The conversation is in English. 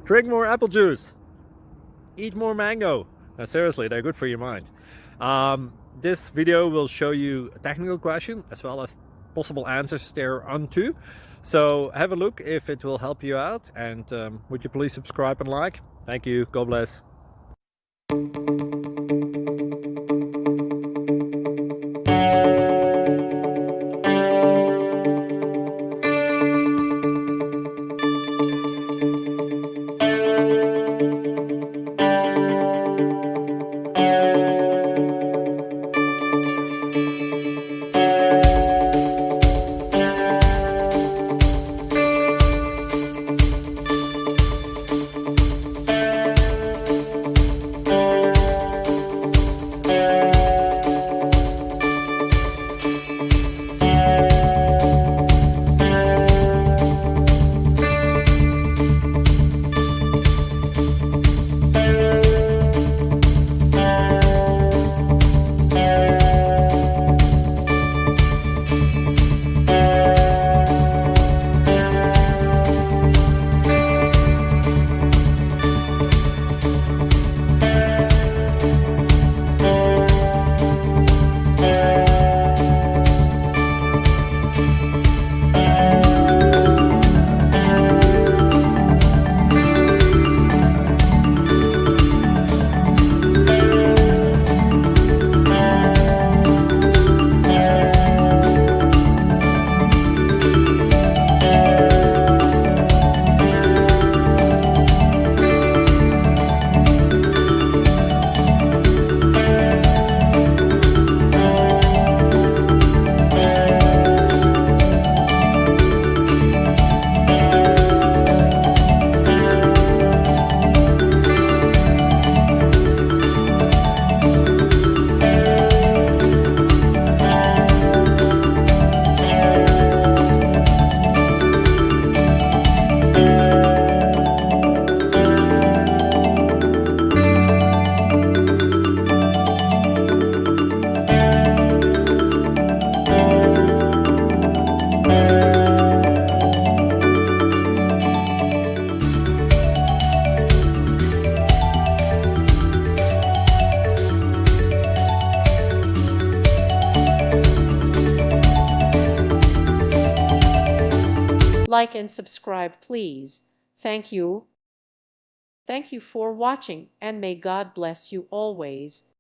Drink more apple juice. Eat more mango. Now, seriously, they're good for your mind. This video will show you a technical question as well as possible answers thereunto. So have a look if it will help you out, and would you please subscribe and like? Thank you. God bless. Like and subscribe, please. Thank you. Thank you for watching, and may God bless you always.